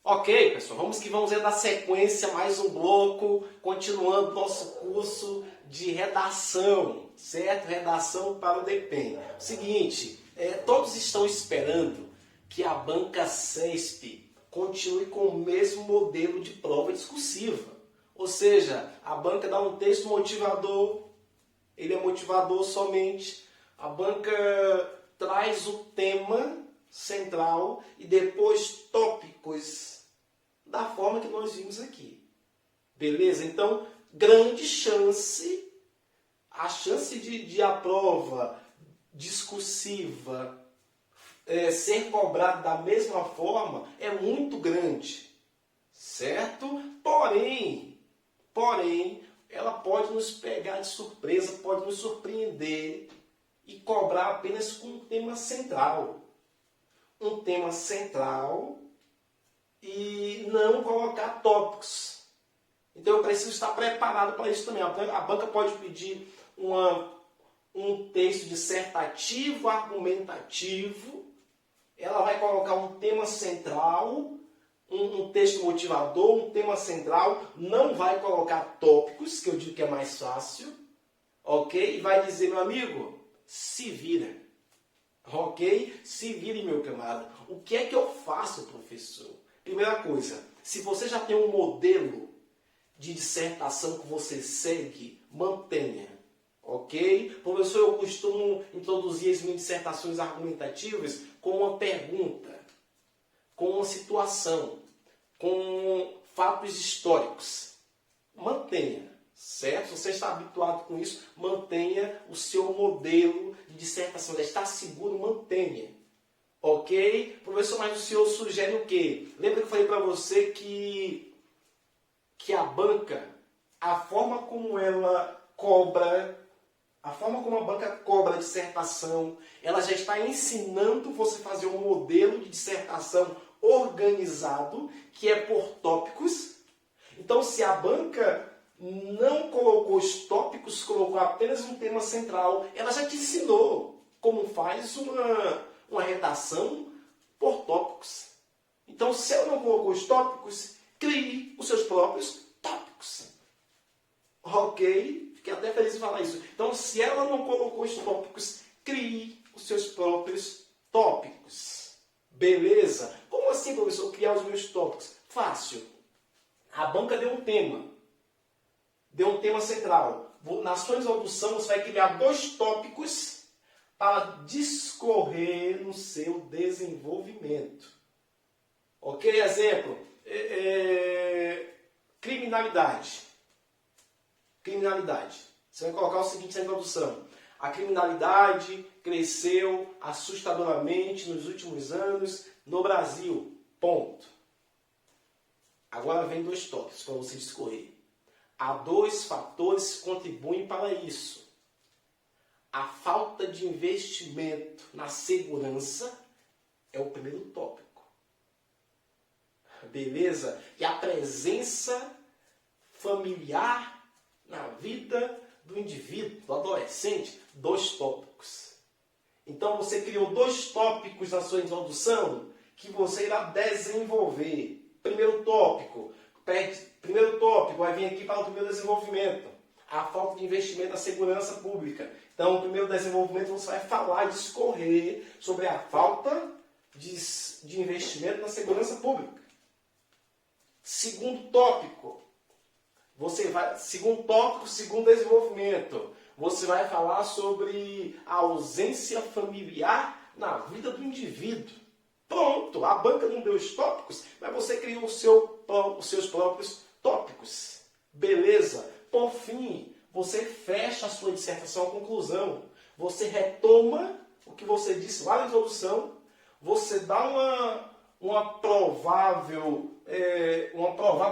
Ok, pessoal, vamos dar sequência, mais um bloco, continuando nosso curso de redação, certo? Redação para o DPEM. Seguinte, todos estão esperando que a banca CESP continue com o mesmo modelo de prova discursiva. Ou seja, a banca dá um texto motivador, ele é motivador somente, a banca traz o tema central e depois tópicos da forma que nós vimos aqui. Beleza? Então, grande chance, a chance de a prova discursiva ser cobrada da mesma forma é muito grande. Certo? Porém, ela pode nos pegar de surpresa, pode nos surpreender e cobrar apenas com um tema central. Um tema central e não colocar tópicos. Então eu preciso estar preparado para isso também. A banca pode pedir um texto dissertativo, argumentativo. Ela vai colocar um tema central, um texto motivador, um tema central. Não vai colocar tópicos, que eu digo que é mais fácil. Ok? E vai dizer, meu amigo, se vira. Ok? Se vire, meu camarada. O que é que eu faço, professor? Primeira coisa, se você já tem um modelo de dissertação que você segue, mantenha. Ok? Professor, eu costumo introduzir as minhas dissertações argumentativas com uma pergunta, com uma situação, com fatos históricos. Mantenha. Certo? Se você está habituado com isso, mantenha o seu modelo de dissertação. Está seguro, mantenha. Ok? Professor, mas o senhor sugere o quê? Lembra que eu falei para você que a banca, a forma como ela cobra, a forma como a banca cobra a dissertação, ela já está ensinando você a fazer um modelo de dissertação organizado, que é por tópicos. Então, se a banca não colocou os tópicos, colocou apenas um tema central, ela já te ensinou como faz uma redação por tópicos. Então, se ela não colocou os tópicos, crie os seus próprios tópicos. Ok? Fiquei até feliz em falar isso. Então, se ela não colocou os tópicos, crie os seus próprios tópicos. Beleza? Como assim, professor, criar os meus tópicos? Fácil. A banca deu um tema. Deu um tema central. Na sua introdução, você vai criar 2 tópicos para discorrer no seu desenvolvimento. Ok? Exemplo. Criminalidade. Criminalidade. Você vai colocar o seguinte na introdução. A criminalidade cresceu assustadoramente nos últimos anos no Brasil. Ponto. Agora vem 2 tópicos para você discorrer. Há 2 fatores que contribuem para isso. A falta de investimento na segurança é o primeiro tópico. Beleza? E a presença familiar na vida do indivíduo, do adolescente, 2 tópicos. Então você criou 2 tópicos na sua introdução que você irá desenvolver. Primeiro tópico vai vir aqui para o primeiro desenvolvimento. A falta de investimento na segurança pública. Então, o primeiro desenvolvimento você vai falar, discorrer sobre a falta de investimento na segurança pública. Segundo tópico, segundo desenvolvimento, você vai falar sobre a ausência familiar na vida do indivíduo. Pronto, a banca não deu os tópicos, mas você criou os seus próprios tópicos. Beleza? Por fim, você fecha a sua dissertação à conclusão. Você retoma o que você disse lá na introdução. Você dá uma provável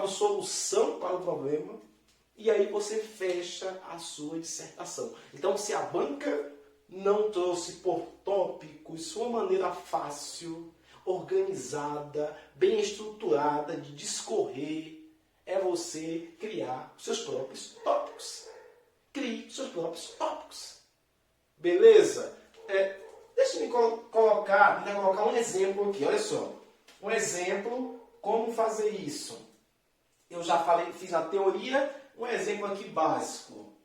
solução para o problema. E aí você fecha a sua dissertação. Então, se a banca não trouxe por tópicos sua maneira fácil, organizada, bem estruturada de discorrer, é você criar os seus próprios tópicos. Crie os seus próprios tópicos. Beleza? Deixa eu colocar um exemplo aqui. Olha só. Um exemplo como fazer isso? Eu já falei, fiz a teoria, um exemplo aqui básico.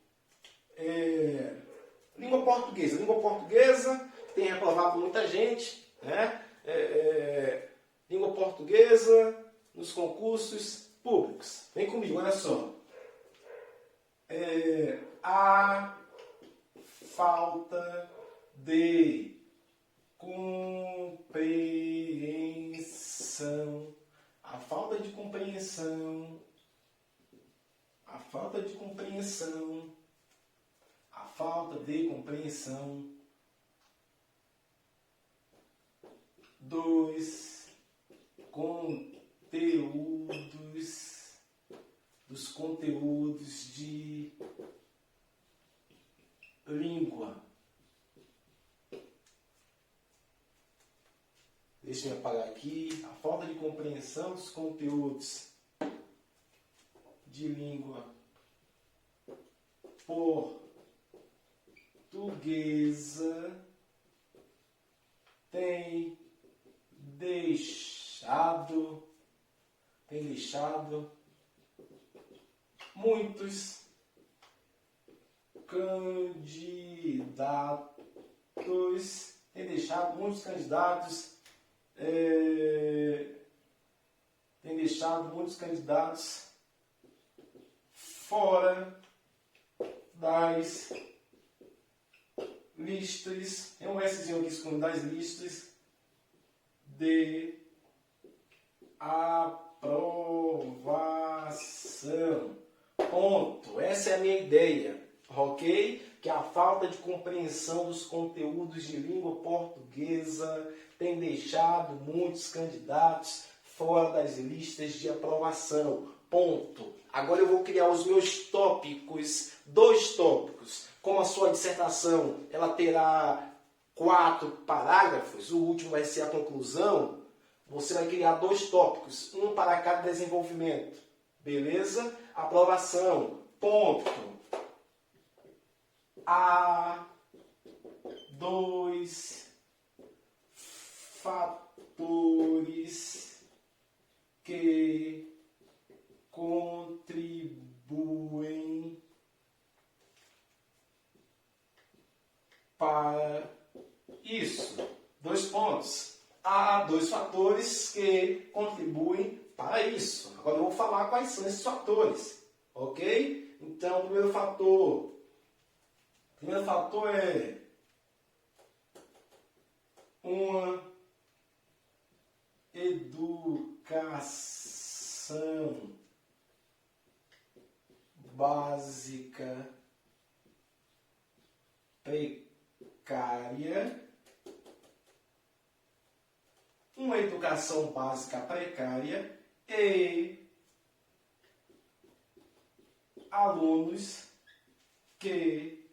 Língua portuguesa. Língua portuguesa tem reprovado muita gente, né? Língua portuguesa nos concursos públicos. Vem comigo, olha só. A falta de compreensão. A falta de compreensão. A falta de compreensão. A falta de compreensão dos conteúdos de língua. Deixa eu apagar aqui. A falta de compreensão dos conteúdos de língua portuguesa tem deixado muitos candidatos fora das listas, é um Szinho aqui escondido, das listas de aprovação. Ponto. Essa é a minha ideia, ok? Que a falta de compreensão dos conteúdos de língua portuguesa tem deixado muitos candidatos fora das listas de aprovação. Ponto. Agora eu vou criar os meus tópicos, 2 tópicos. Como a sua dissertação ela terá 4 parágrafos, o último vai ser a conclusão, você vai criar 2 tópicos, um para cada desenvolvimento. Beleza? Aprovação. Ponto. Há 2 fatores que contribuem para isso. 2 pontos. Há 2 fatores que contribuem para isso. Agora eu vou falar quais são esses fatores. Ok? Então, o primeiro fator é uma educação básica precária. Uma educação básica precária e alunos que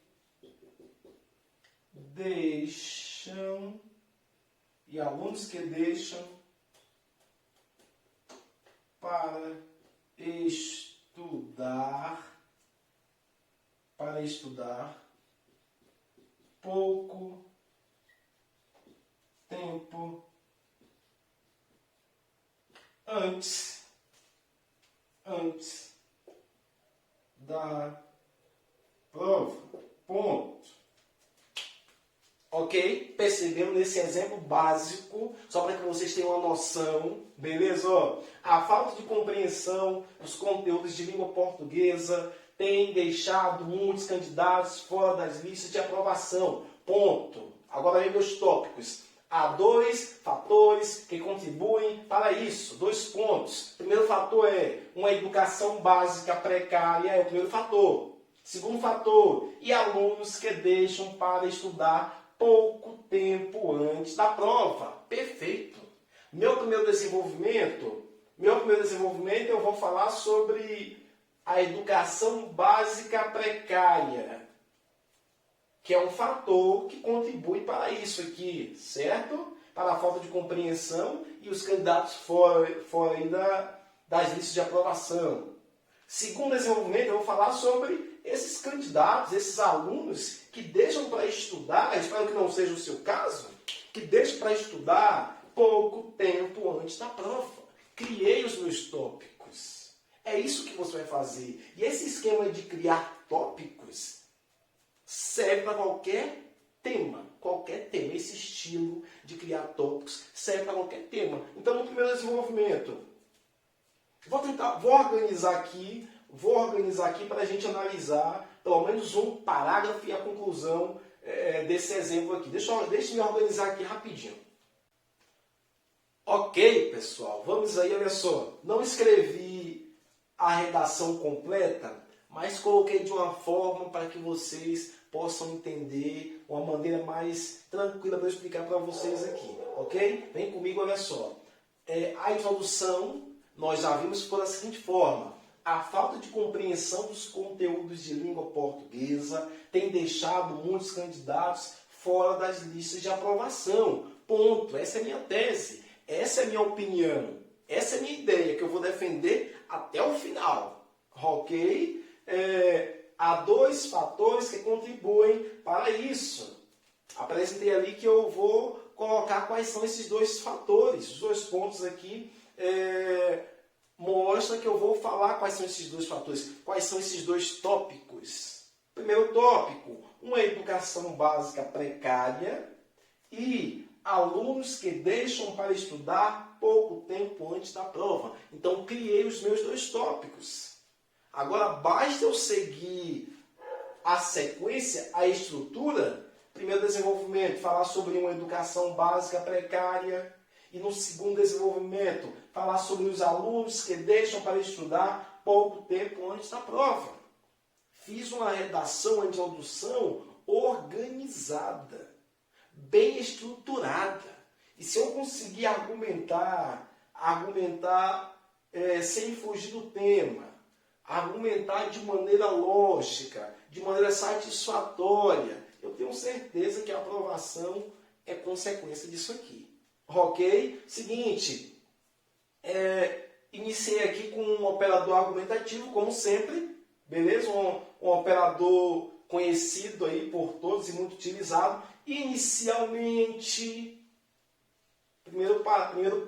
deixam para estudar pouco tempo antes da prova. Ponto. Ok? Percebendo nesse exemplo básico, só para que vocês tenham uma noção, beleza? Ó, a falta de compreensão dos conteúdos de língua portuguesa tem deixado muitos candidatos fora das listas de aprovação. Ponto. Agora vem meus tópicos. Há 2 fatores que contribuem para isso. 2 pontos. O primeiro fator é uma educação básica precária, é o primeiro fator. Segundo fator, e alunos que deixam para estudar pouco tempo antes da prova. Perfeito. Meu primeiro desenvolvimento eu vou falar sobre a educação básica precária, que é um fator que contribui para isso aqui, certo? Para a falta de compreensão e os candidatos fora aí das listas de aprovação. Segundo desenvolvimento, eu vou falar sobre esses candidatos, esses alunos que deixam para estudar, espero que não seja o seu caso, que deixam para estudar pouco tempo antes da prova. Criei dois tópicos. É isso que você vai fazer. E esse esquema de criar tópicos serve para qualquer tema. Qualquer tema. Esse estilo de criar tópicos serve para qualquer tema. Então, no primeiro desenvolvimento, vou organizar aqui para a gente analisar pelo menos um parágrafo e a conclusão desse exemplo aqui. Deixa eu me organizar aqui rapidinho. Ok, pessoal, vamos aí, olha só. Não escrevi a redação completa, mas coloquei de uma forma para que vocês possam entender uma maneira mais tranquila para eu explicar para vocês aqui, ok? Vem comigo, olha só. A introdução, nós já vimos por da seguinte forma. A falta de compreensão dos conteúdos de língua portuguesa tem deixado muitos candidatos fora das listas de aprovação. Ponto. Essa é a minha tese. Essa é a minha opinião. Essa é a minha ideia que eu vou defender até o final. Ok? Há dois fatores que contribuem para isso. Apresentei ali que eu vou colocar quais são esses dois fatores. Os dois pontos aqui mostra que eu vou falar quais são esses dois fatores, quais são esses dois tópicos. Primeiro tópico, uma educação básica precária e alunos que deixam para estudar pouco tempo antes da prova. Então, criei os meus dois tópicos. Agora, basta eu seguir a sequência, a estrutura. Primeiro desenvolvimento, falar sobre uma educação básica precária. E no segundo desenvolvimento, falar sobre os alunos que deixam para estudar pouco tempo antes da prova. Fiz uma redação, uma introdução organizada, bem estruturada. E se eu conseguir argumentar sem fugir do tema, argumentar de maneira lógica, de maneira satisfatória, eu tenho certeza que a aprovação é consequência disso aqui. Ok? Seguinte, iniciei aqui com um operador argumentativo, como sempre, beleza? Um operador conhecido aí por todos e muito utilizado. Inicialmente, primeiro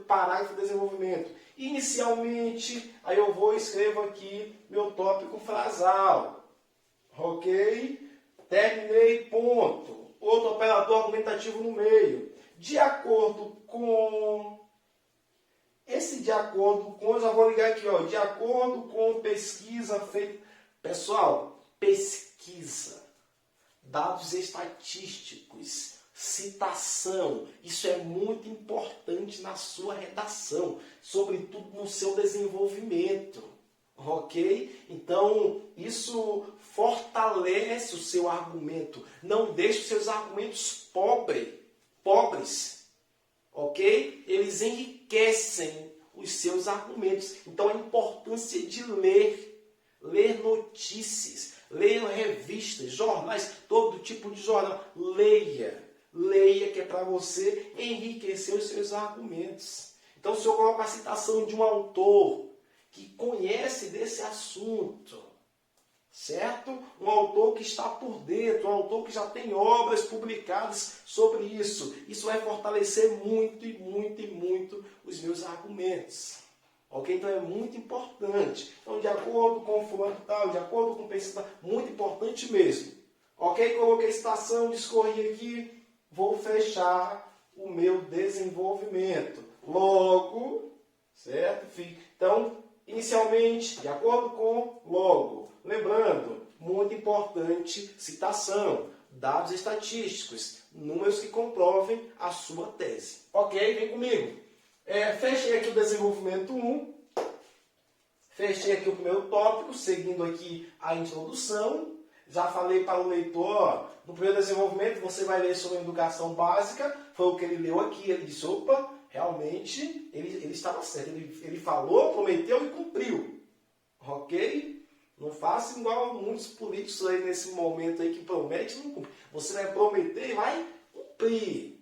parágrafo de desenvolvimento. Inicialmente, aí eu vou e escrevo aqui meu tópico frasal. Ok? Terminei, ponto. Outro operador argumentativo no meio. De acordo com... eu já vou ligar aqui, ó. De acordo com pesquisa feita... Pessoal, pesquisa, dados estatísticos, citação, isso é muito importante na sua redação, sobretudo no seu desenvolvimento, ok? Então, isso fortalece o seu argumento, não deixe os seus argumentos pobres, ok? Eles enriquecem os seus argumentos. Então, a importância de ler notícias, ler revistas, jornais, todo tipo de jornal. Leia que é para você enriquecer os seus argumentos. Então, se eu coloco a citação de um autor que conhece desse assunto, certo? Um autor que está por dentro, um autor que já tem obras publicadas sobre isso. Isso vai fortalecer muito e muito e muito os meus argumentos. Ok? Então é muito importante. Então, de acordo com o fulano tal, de acordo com o pesquisa, muito importante mesmo. Ok? Coloquei citação, discorri aqui, vou fechar o meu desenvolvimento. Logo, certo? Então, inicialmente, de acordo com, logo. Lembrando, muito importante, citação, dados estatísticos, números que comprovem a sua tese. Ok? Vem comigo. Fechei aqui o desenvolvimento 1, fechei aqui o primeiro tópico, seguindo aqui a introdução. Já falei para o leitor, no primeiro desenvolvimento você vai ler sobre a educação básica, foi o que ele leu aqui, ele disse, opa, realmente ele estava certo, ele falou, prometeu e cumpriu. Ok? Não faça igual muitos políticos aí nesse momento aí que promete e não cumpre. Você vai prometer e vai cumprir.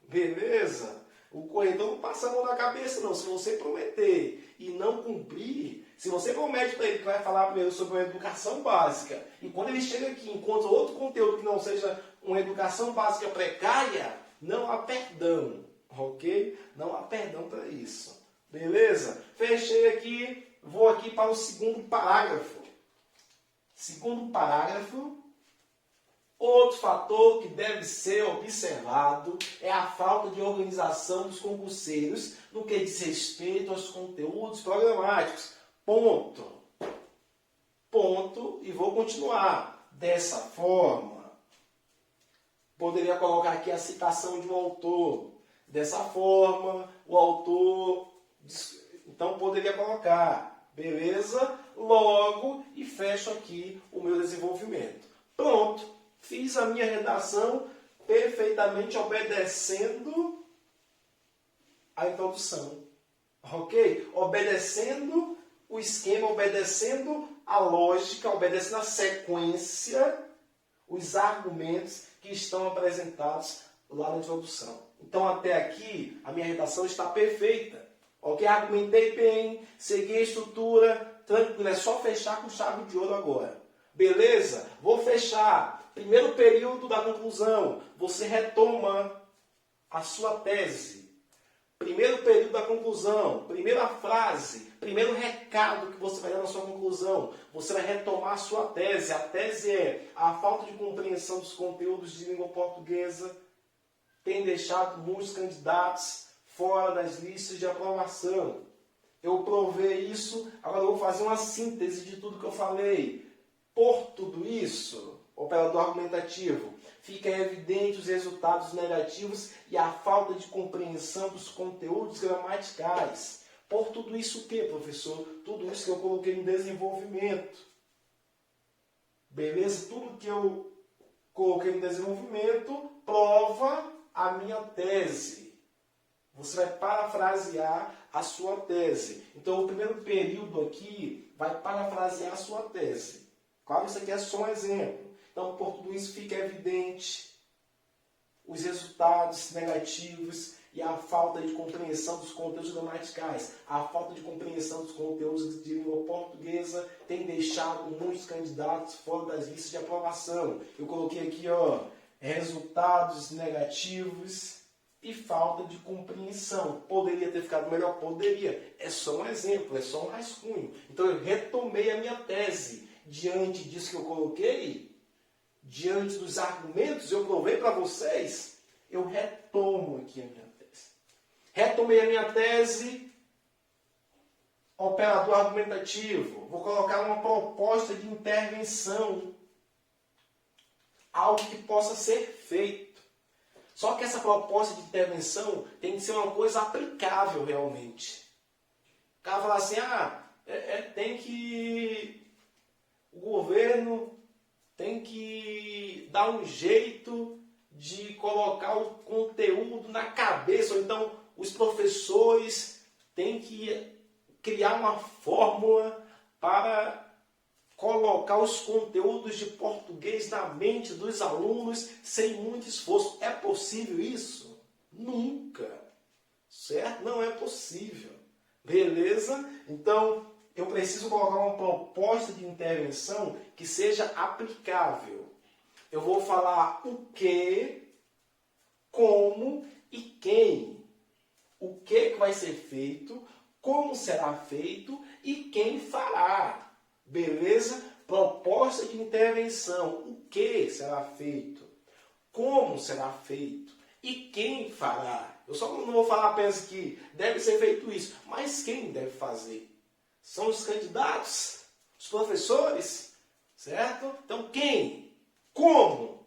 Beleza? O corretor não passa a mão na cabeça, não. Se você prometer e não cumprir, se você promete para ele que vai falar primeiro sobre uma educação básica, e quando ele chega aqui e encontra outro conteúdo que não seja uma educação básica precária, não há perdão, ok? Não há perdão para isso. Beleza? Fechei aqui, vou aqui para o segundo parágrafo. Segundo parágrafo, outro fator que deve ser observado é a falta de organização dos concurseiros no que diz respeito aos conteúdos programáticos. Ponto. Ponto, e vou continuar. Dessa forma, poderia colocar aqui a citação de um autor. Dessa forma, o autor, então poderia colocar, beleza? Logo, e fecho aqui o meu desenvolvimento. Pronto, fiz a minha redação perfeitamente obedecendo a introdução. Ok? Obedecendo o esquema, obedecendo a lógica, obedecendo a sequência, os argumentos que estão apresentados lá na introdução. Então, até aqui, a minha redação está perfeita. Ok? Argumentei bem, segui a estrutura, tranquilo, é só fechar com chave de ouro agora. Beleza? Vou fechar. Primeiro período da conclusão, você retoma a sua tese. Primeiro período da conclusão, primeira frase, primeiro recado que você vai dar na sua conclusão. Você vai retomar a sua tese. A tese é a falta de compreensão dos conteúdos de língua portuguesa tem deixado muitos candidatos fora das listas de aprovação. Eu provei isso, agora eu vou fazer uma síntese de tudo que eu falei. Por tudo isso, operador argumentativo, fica evidente os resultados negativos e a falta de compreensão dos conteúdos gramaticais. Por tudo isso o que, professor? Tudo isso que eu coloquei em desenvolvimento. Beleza? Tudo que eu coloquei em desenvolvimento prova a minha tese. Você vai parafrasear a sua tese. Então, o primeiro período aqui vai parafrasear a sua tese. Claro, isso aqui é só um exemplo. Então, por tudo isso fica evidente os resultados negativos e a falta de compreensão dos conteúdos gramaticais. A falta de compreensão dos conteúdos de língua portuguesa tem deixado muitos candidatos fora das listas de aprovação. Eu coloquei aqui, resultados negativos e falta de compreensão. Poderia ter ficado melhor? Poderia. É só um exemplo, é só um rascunho. Então, eu retomei a minha tese. Diante disso que eu coloquei, diante dos argumentos, eu provei para vocês, eu retomo aqui a minha tese. Retomei a minha tese, operador argumentativo. Vou colocar uma proposta de intervenção. Algo que possa ser feito. Só que essa proposta de intervenção tem que ser uma coisa aplicável realmente. O cara fala assim, tem que... O governo tem que dar um jeito de colocar o conteúdo na cabeça, ou então os professores têm que criar uma fórmula para colocar os conteúdos de português na mente dos alunos sem muito esforço. É possível isso? Nunca. Certo? Não é possível. Beleza? Então, eu preciso colocar uma proposta de intervenção que seja aplicável. Eu vou falar o que, como e quem. O que vai ser feito, como será feito e quem fará. Beleza? Proposta de intervenção. O que será feito? Como será feito? E quem fará? Eu só não vou falar apenas que deve ser feito isso, mas quem deve fazer? São os candidatos? Os professores? Certo? Então, quem? Como?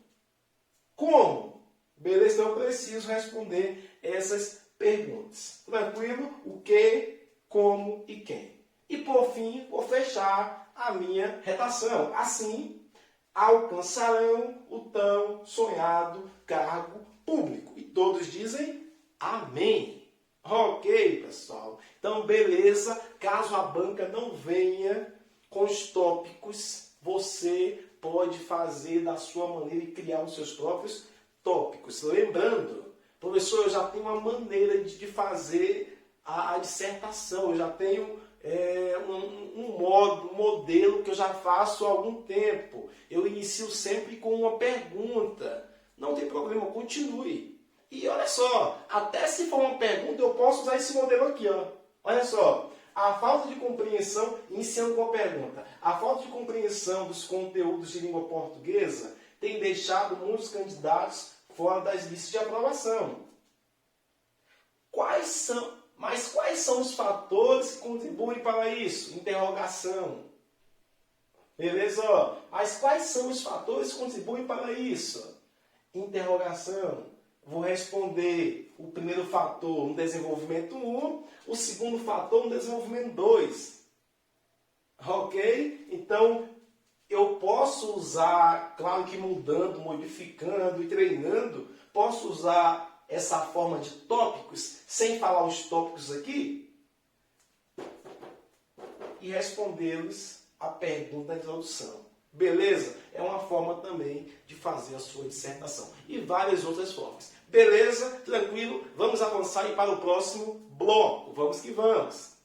Como? Beleza? Então, eu preciso responder essas perguntas. Tranquilo? O que, como e quem. E, por fim, vou fechar a minha redação. Assim, alcançarão o tão sonhado cargo público. E todos dizem amém. Ok, pessoal. Então, beleza. Caso a banca não venha com os tópicos, você pode fazer da sua maneira e criar os seus próprios tópicos. Lembrando, professor, eu já tenho uma maneira de fazer a dissertação. Eu já tenho um modelo que eu já faço há algum tempo. Eu inicio sempre com uma pergunta. Não tem problema, continue. E olha só, até se for uma pergunta, eu posso usar esse modelo aqui, ó. Olha só, a falta de compreensão, iniciando com a pergunta, a falta de compreensão dos conteúdos de língua portuguesa tem deixado muitos candidatos fora das listas de aprovação. Mas quais são os fatores que contribuem para isso? Interrogação. Beleza? Mas quais são os fatores que contribuem para isso? Interrogação. Vou responder o primeiro fator no desenvolvimento 1, o segundo fator no desenvolvimento 2. Ok? Então, eu posso usar, claro que mudando, modificando e treinando, posso usar essa forma de tópicos, sem falar os tópicos aqui, e respondê-los a pergunta da introdução. Beleza? É uma forma também de fazer a sua dissertação. E várias outras formas. Beleza? Tranquilo? Vamos avançar e para o próximo bloco. Vamos que vamos!